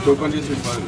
open this with file.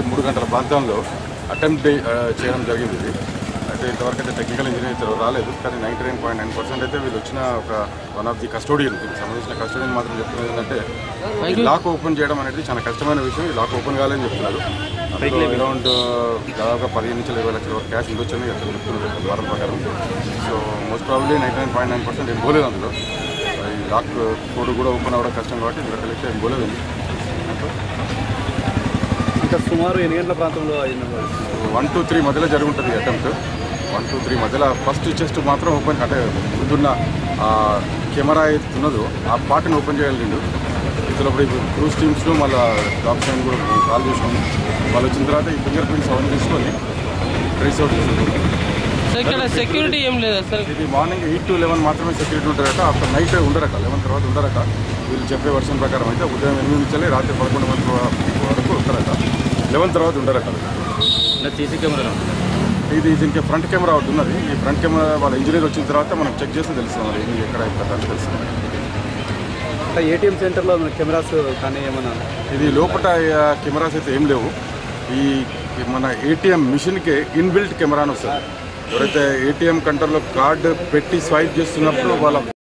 మూడు గంటల ప్రాంతంలో అటెంప్ట్ చేయడం జరిగింది. ఇది అయితే ఇంతవరకు అయితే టెక్నికల్ ఇంజనీర్ రాలేదు, కానీ 99.9% అయితే వీళ్ళు వచ్చిన ఒక వన్ ఆఫ్ ది కస్టోడియన్, దీనికి సంబంధించిన కస్టోడియన్ మాత్రం చెప్తున్నది ఏంటంటే లాక్ ఓపెన్ చేయడం అనేది చాలా కష్టమైన విషయం. ఈ లాక్ ఓపెన్ కావాలని చెప్తున్నారు. అరౌండ్ దాదాపు 15 నుంచి 20 లక్షల వరకు క్యాష్ ఉండొచ్చని చెప్తున్నారు వారం ప్రకారం. సో మోస్ట్ ప్రాబ్లీ 99.9% ఏం పోలేదు అందులో. ఈ లాక్ కోడ్ కూడా ఓపెన్ అవ్వడం కష్టం కాబట్టి ఇందులో ఏం పోలేదు. ఇంకా సుమారు 8 గంటల ప్రాంతంలో 1 to 3 మధ్యలో జరిగి ఉంటుంది అటెంప్ట్. 1 to 3 మధ్యలో ఫస్ట్ చెస్ట్ మాత్రం ఓపెన్, అంటే ముందున్న కెమెరా ఉన్నదో ఆ పార్ట్ని ఓపెన్ చేయగలిగిండు. ఇందులో ఇప్పుడు క్రూజ్ టీమ్స్లో మళ్ళీ డాక్టర్ అని కూడా కాల్ చేసాం. వాళ్ళు వచ్చిన తర్వాత ఈ ఫింగర్ ప్రింట్స్ అవన్నీ తీసుకొని ట్రేస్ అవుట్ చేసుకుంటాం. సెక్యూరిటీ ఏం లేదా సార్? ఇది మార్నింగ్ 8 to 11 మాత్రమే సెక్యూరిటీ ఉంటారట. ఆఫ్టర్ నైట్ ఉండరట, 11 తర్వాత ఉండరట. వీళ్ళు చెప్పే వర్షన్ ప్రకారం అయితే ఉదయం 8 నుంచి రాత్రి 11 వరకు ఉంటారట. 11 తర్వాత ఉండరట. సీసీ కెమెరా ఇది దీనికి ఫ్రంట్ కెమెరా ఒకటి ఉన్నది. ఈ ఫ్రంట్ కెమెరా వాళ్ళ ఇంజనీర్ వచ్చిన తర్వాత మనం చెక్ చేస్తే తెలుస్తుంది మరి ఏమి ఎక్కడ అని తెలుస్తుంది. ఏటీఎం సెంటర్లో కెమెరాస్ కానీ ఏమన్నా ఇది లోపల కెమెరాస్ అయితే ఏం లేవు. ఈ మన ఏటీఎం మిషన్కే ఇన్బిల్ట్ కెమెరా అని వస్తుంది. ఎవరైతే ఏటీఎం కౌంటర్లో కార్డు పెట్టి స్వైప్ చేస్తున్నప్పుడు వాళ్ళ